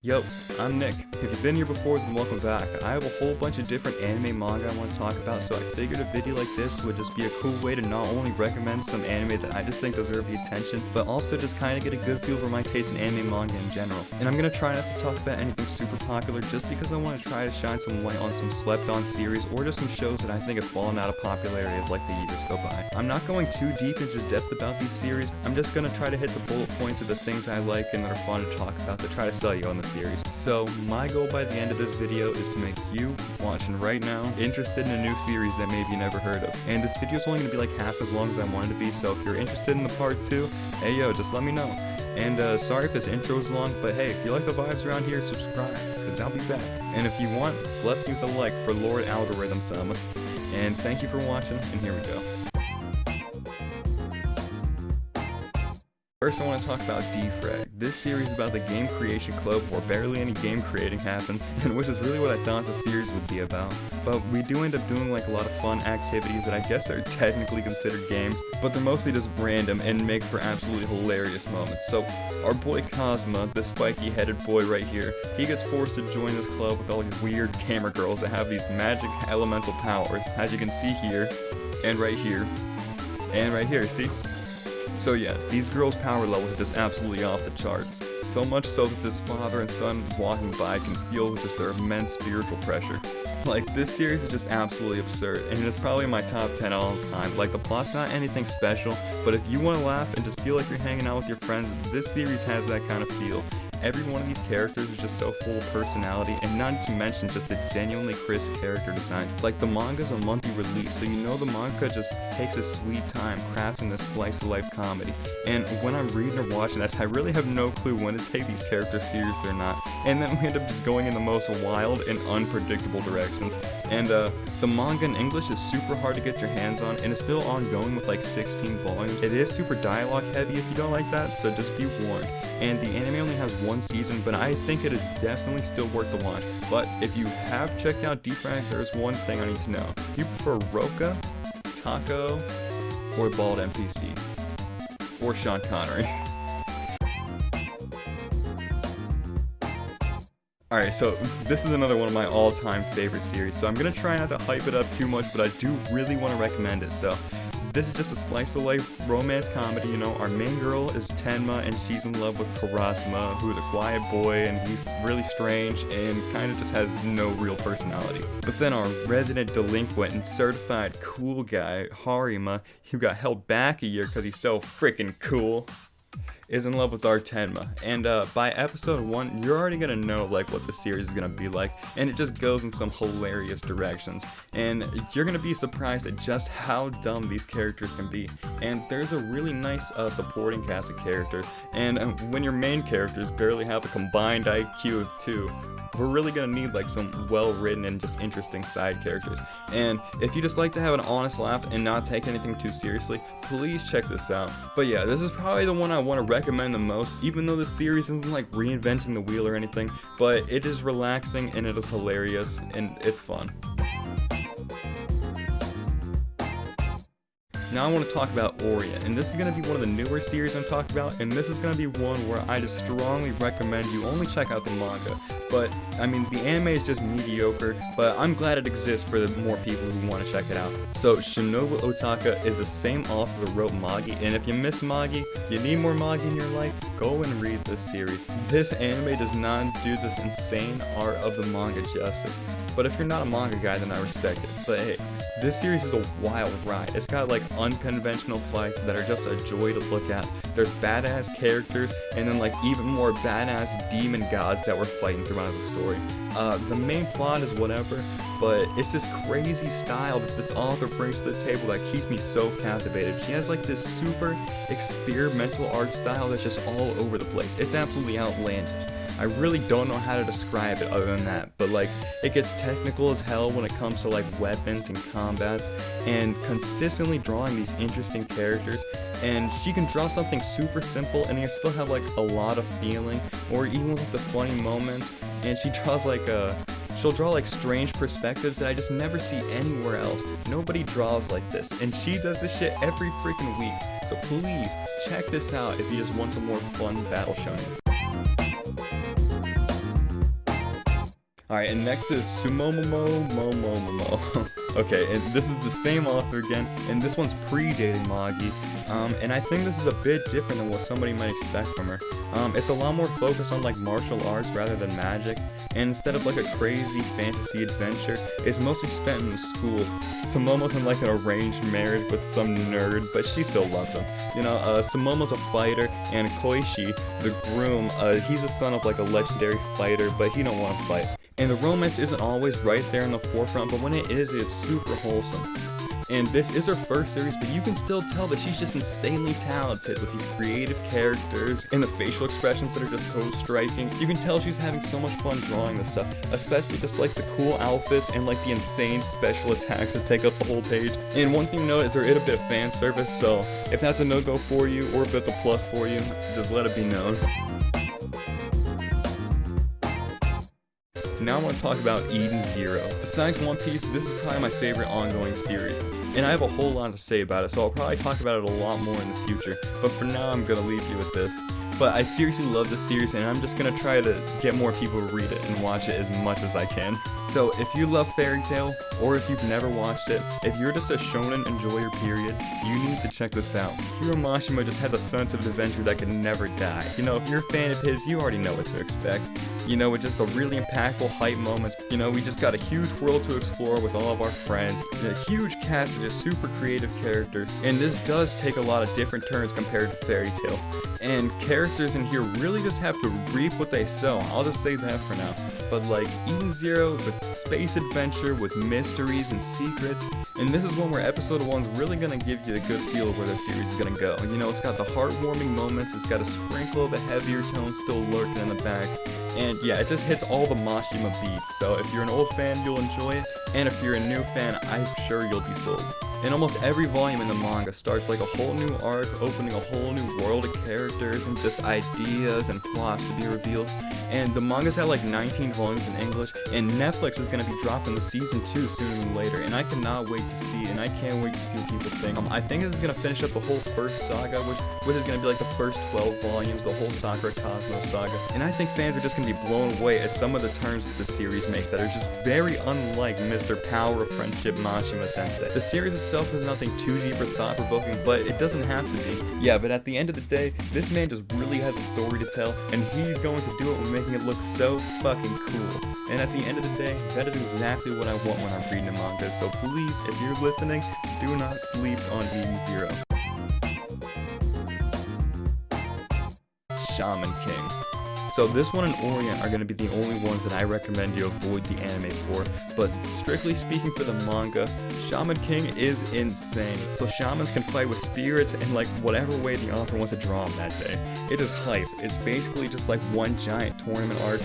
Yo, I'm Nick. If you've been here before, then welcome back. I have a whole bunch of different anime manga I want to talk about, so I figured a video like this would just be a cool way to not only recommend some anime that I just think deserve the attention, but also just kind of get a good feel for my taste in anime manga in general. And I'm going to try not to talk about anything super popular just because I want to try to shine some light on some slept-on series or just some shows that I think have fallen out of popularity as like the years go by. I'm not going too deep into depth about these series. I'm just going to try to hit the bullet points of the things I like and that are fun to talk about to try to sell you on the series. So my goal by the end of this video is to make you, watching right now, interested in a new series that maybe you never heard of. And this video is only going to be like half as long as I wanted to be, so if you're interested in the part 2, hey yo, just let me know. And sorry if this intro is long, but hey, if you like the vibes around here, subscribe, because I'll be back. And if you want, bless me with a like for Lord Algorithm Sama. And thank you for watching, and here we go. First I want to talk about D-Frag. This series is about the game creation club where barely any game creating happens, and which is really what I thought the series would be about. But we do end up doing like a lot of fun activities that I guess are technically considered games, but they're mostly just random and make for absolutely hilarious moments. So our boy Cosma, the spiky headed boy right here, he gets forced to join this club with all these weird camera girls that have these magic elemental powers, as you can see here, and right here, and right here, see? So yeah, these girls' power levels are just absolutely off the charts. So much so that this father and son walking by can feel just their immense spiritual pressure. Like, this series is just absolutely absurd, and it's probably my top 10 all the time. Like, the plot's not anything special, but if you want to laugh and just feel like you're hanging out with your friends, this series has that kind of feel. Every one of these characters is just so full of personality, and not to mention just the genuinely crisp character design. Like, the manga's a monthly release, so you know the manga just takes a sweet time crafting this slice-of-life comedy. And when I'm reading or watching this, I really have no clue when to take these characters serious or not. And then we end up just going in the most wild and unpredictable directions. And the manga in English is super hard to get your hands on, and it's still ongoing with like 16 volumes. It is super dialogue heavy if you don't like that, so just be warned. And the anime only has one season, but I think it is definitely still worth the watch. But if you have checked out D-Frag, there's one thing I need to know. You prefer Roka, Taco, or Bald NPC? Or Sean Connery? Alright, so this is another one of my all-time favorite series, so I'm gonna try not to hype it up too much, but I do really want to recommend it. So this is just a slice-of-life romance comedy, you know. Our main girl is Tenma, and she's in love with Karasuma, who is a quiet boy, and he's really strange, and kind of just has no real personality. But then our resident delinquent and certified cool guy, Harima, who got held back a year because he's so freaking cool, is in love with our Tenma. And by episode 1, you're already gonna know like what the series is gonna be like, and it just goes in some hilarious directions. And you're gonna be surprised at just how dumb these characters can be. And there's a really nice supporting cast of characters, and when your main characters barely have a combined IQ of 2, we're really gonna need like some well-written and just interesting side characters. And if you just like to have an honest laugh and not take anything too seriously, please check this out. But yeah, this is probably the one I want to recommend the most, even though this series isn't like reinventing the wheel or anything, but it is relaxing and it is hilarious and it's fun. Now I want to talk about Orient, and this is going to be one of the newer series I'm talking about, and this is going to be one where I just strongly recommend you only check out the manga. But, I mean, the anime is just mediocre, but I'm glad it exists for the more people who want to check it out. So, Shinobu Otaka is the same author that wrote Magi, and if you miss Magi, you need more Magi in your life, go and read this series. This anime does not do this insane art of the manga justice, but if you're not a manga guy, then I respect it. But hey, this series is a wild ride. It's got like unconventional fights that are just a joy to look at. There's badass characters, and then like even more badass demon gods that we're fighting throughout the story. The main plot is whatever, but it's this crazy style that this author brings to the table that keeps me so captivated. She has like this super experimental art style that's just all over the place. It's absolutely outlandish. I really don't know how to describe it other than that, but like, it gets technical as hell when it comes to like weapons and combats, and consistently drawing these interesting characters. And she can draw something super simple and you still have like a lot of feeling, or even with the funny moments. And she draws like she'll draw like strange perspectives that I just never see anywhere else. Nobody draws like this, and she does this shit every freaking week. So please check this out if you just want some more fun battle shonen. Alright, and next is sumomomomo. Okay, and this is the same author again, and this one's predating Magi. And I think this is a bit different than what somebody might expect from her. It's a lot more focused on like martial arts rather than magic, and instead of like a crazy fantasy adventure, it's mostly spent in school. Sumomo's in like an arranged marriage with some nerd, but she still loves him. You know, Sumomo's a fighter, and Koichi, the groom, he's a son of like a legendary fighter, but he don't want to fight. And the romance isn't always right there in the forefront, but when it is, it's super wholesome. And this is her first series, but you can still tell that she's just insanely talented with these creative characters and the facial expressions that are just so striking. You can tell she's having so much fun drawing this stuff, especially just like the cool outfits and like the insane special attacks that take up the whole page. And one thing to note is there is a bit of fan service, so if that's a no-go for you or if it's a plus for you, just let it be known. Now I want to talk about Eden Zero. Besides One Piece, this is probably my favorite ongoing series, and I have a whole lot to say about it, so I'll probably talk about it a lot more in the future, but for now I'm gonna leave you with this. But I seriously love this series, and I'm just gonna try to get more people to read it and watch it as much as I can. So if you love Fairy Tail, or if you've never watched it, if you're just a shonen enjoyer period, you need to check this out. Hiro Mashima just has a sense of adventure that can never die. You know, if you're a fan of his, you already know what to expect. You know, with just the really impactful hype moments, you know, we just got a huge world to explore with all of our friends, a huge cast of just super creative characters, and this does take a lot of different turns compared to Fairy Tail. And characters in here really just have to reap what they sow, I'll just say that for now. But like, Eden Zero is a space adventure with mysteries and secrets, and this is one where episode 1's really gonna give you a good feel of where the series is gonna go. You know, it's got the heartwarming moments, it's got a sprinkle of the heavier tones still lurking in the back, and yeah, it just hits all the Mashima beats, so if you're an old fan, you'll enjoy it, and if you're a new fan, I'm sure you'll be sold. And almost every volume in the manga starts like a whole new arc, opening a whole new world of characters and just ideas and plots to be revealed. And the manga's had like 19 volumes in English, and Netflix is going to be dropping the season 2 sooner than later, and I cannot wait to see, and I can't wait to see what people think. I think this is going to finish up the whole first saga, which is going to be like the first 12 volumes, the whole Sakura Cosmos saga. And I think fans are just going to be blown away at some of the turns that the series make that are just very unlike Mr. Power of Friendship Mashima Sensei. The series itself is nothing too deep or thought-provoking, but it doesn't have to be. Yeah, but at the end of the day, this man just really has a story to tell, and he's going to do it with making it look so fucking cool. And at the end of the day, that is exactly what I want when I'm reading a manga, so please, if you're listening, do not sleep on Eden Zero. Shaman KIng. So this one and Orient are going to be the only ones that I recommend you avoid the anime for, but strictly speaking for the manga, Shaman KIng is insane. So shamans can fight with spirits in like whatever way the author wants to draw them that day. It is hype. It's basically just like one giant tournament arc.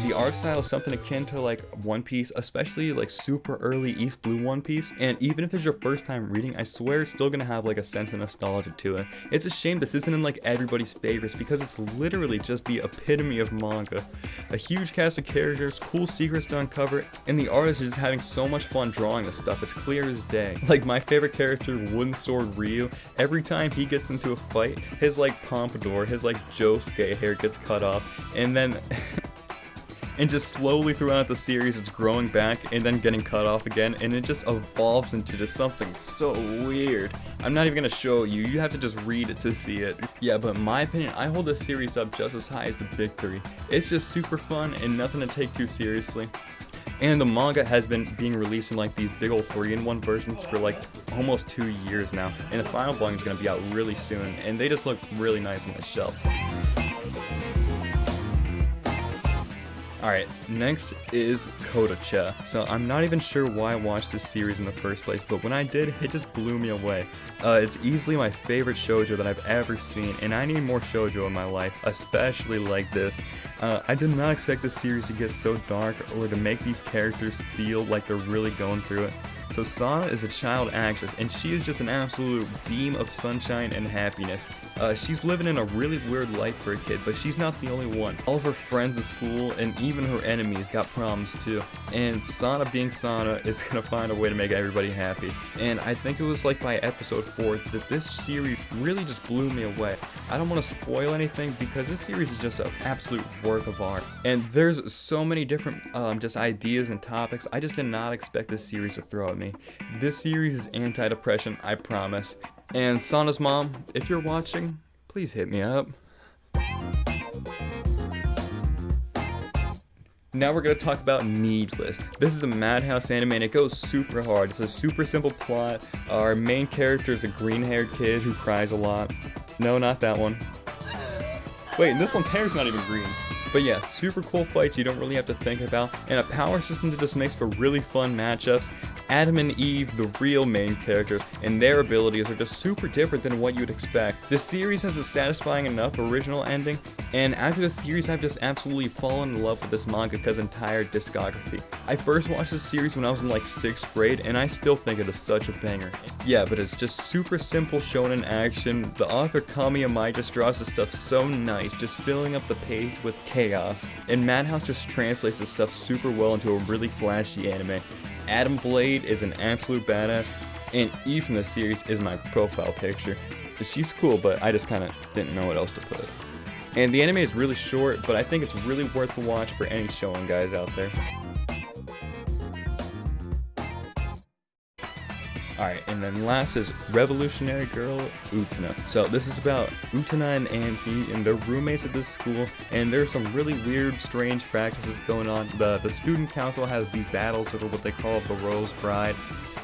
The art style is something akin to like One Piece, especially like super early East Blue One Piece, and even if it's your first time reading, I swear it's still gonna have like a sense of nostalgia to it. It's a shame this isn't in like everybody's favorites because it's literally just the epitome of manga. A huge cast of characters, cool secrets to uncover, and the artist is just having so much fun drawing this stuff, it's clear as day. Like my favorite character, Wooden Sword Ryu, every time he gets into a fight, his like pompadour, his like Josuke hair gets cut off, and then and just slowly throughout the series it's growing back and then getting cut off again, and it just evolves into just something so weird. I'm not even gonna show you, you have to just read it to see it. Yeah, but in my opinion, I hold this series up just as high as the big three. It's just super fun and nothing to take too seriously. And the manga has been being released in like these big old 3-in-1 versions for like almost 2 years now, and the final volume is gonna be out really soon, and they just look really nice on the shelf. Alright, next is Kodocha. So I'm not even sure why I watched this series in the first place, but when I did, it just blew me away. It's easily my favorite shoujo that I've ever seen, and I need more shoujo in my life, especially like this. I did not expect this series to get so dark or to make these characters feel like they're really going through it. So Sana is a child actress, and she is just an absolute beam of sunshine and happiness. She's living in a really weird life for a kid, but she's not the only one. All of her friends in school and even her enemies got problems too. And Sana being Sana is gonna find a way to make everybody happy. And I think it was like by episode 4 that this series really just blew me away. I don't want to spoil anything because this series is just an absolute work work of art. And there's so many different just ideas and topics I just did not expect this series to throw at me. This series is anti-depression, I promise. And Sana's mom, if you're watching, please hit me up. Now we're going to talk about Needless. This is a Madhouse anime and it goes super hard. It's a super simple plot. Our main character is a green-haired kid who cries a lot. No, not that one. Wait, and this one's hair's not even green. But yeah, super cool fights you don't really have to think about, and a power system that just makes for really fun matchups. Adam and Eve, the real main characters, and their abilities are just super different than what you'd expect. This series has a satisfying enough original ending, and after the series I've just absolutely fallen in love with this mangaka's entire discography. I first watched this series when I was in like 6th grade, and I still think it is such a banger. Yeah, but it's just super simple shonen action. The author Kamiyamai just draws this stuff so nice, just filling up the page with chaos. And Madhouse just translates this stuff super well into a really flashy anime. Adam Blade is an absolute badass, and Eve from the series is my profile picture. She's cool, but I just kinda didn't know what else to put. And the anime is really short, but I think it's really worth the watch for any Shonen guys out there. Alright, and then last is Revolutionary Girl Utena. So this is about Utena and Anthony, and they're roommates at this school, and there's some really weird, strange practices going on. The student council has these battles over what they call the Rose Bride,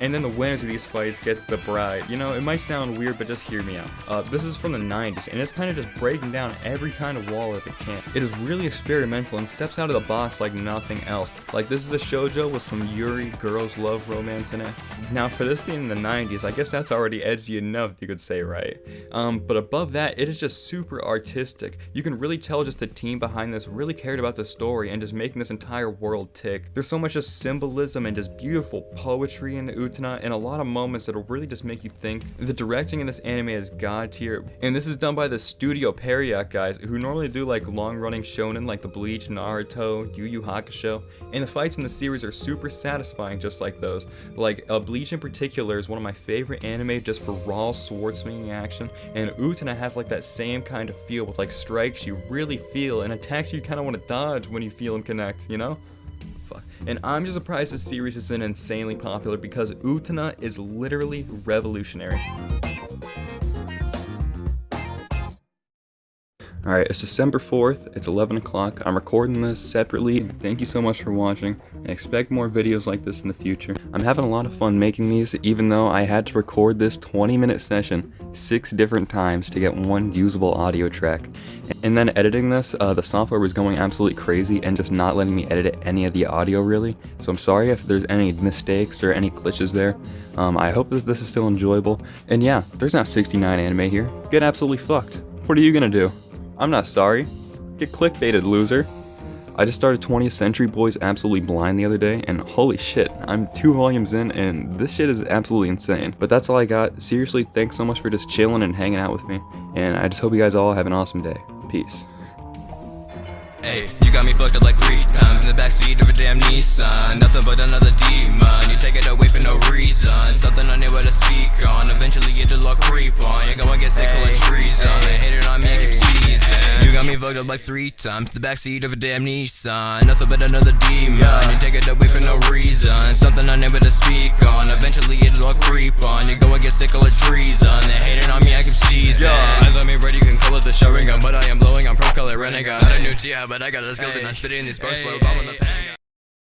and then the winners of these fights get the bride. You know, it might sound weird, but just hear me out. This is from the 90s, and it's kind of just breaking down every kind of wall that it can. It is really experimental and steps out of the box like nothing else. Like, this is a shoujo with some Yuri girls love romance in it. Now, for this being the 90s, I guess that's already edgy enough, you could say, right? But above that, it is just super artistic. You can really tell just the team behind this really cared about the story and just making this entire world tick. There's so much just symbolism and just beautiful poetry in the Utena, and a lot of moments that'll really just make you think. The directing in this anime is god tier, and this is done by the Studio Periac guys, who normally do like long-running shonen like the Bleach, Naruto, Yu Yu Hakusho, and the fights in the series are super satisfying just like those. Like, Bleach in particular is one of my favorite anime just for raw sword swinging action, and Utena has like that same kind of feel with like strikes you really feel and attacks you kind of want to dodge when you feel them connect, you know? Fuck. And I'm just surprised this series isn't insanely popular because Utena is literally revolutionary. Alright, it's December 4th, it's 11 o'clock, I'm recording this separately. Thank you so much for watching, and expect more videos like this in the future. I'm having a lot of fun making these, even though I had to record this 20-minute session 6 different times to get one usable audio track. And then editing this, the software was going absolutely crazy and just not letting me edit any of the audio really. So I'm sorry if there's any mistakes or any glitches there. I hope that this is still enjoyable. And yeah, there's not 69 anime here. Get absolutely fucked. What are you gonna do? I'm not sorry. Get clickbaited, loser. I just started 20th Century Boys Absolutely Blind the other day, and holy shit, I'm 2 volumes in, and this shit is absolutely insane. But that's all I got. Seriously, thanks so much for just chilling and hanging out with me, and I just hope you guys all have an awesome day. Peace. Hey, you got me fucked up like 3 times in the backseat of a damn Nissan. Nothing but another demon. You take it away for no reason. Something unable to speak on. Eventually it'll all creep on. You go and get sick of like trees on. They hated on me, I keep seizing. You got me fucked up like 3 times in the backseat of a damn Nissan. Nothing but another demon. You take it away for no reason. Something unable to speak on. Eventually it'll all creep on. You go and get sick of like trees on. They hated on me, I keep seizing. Eyes on me, ready, you can call it the Sharingan, but I am blowing on pro color renegade. Not a new Chia, but I got the skills and I'm spitting these sparks for a bomb on the pen.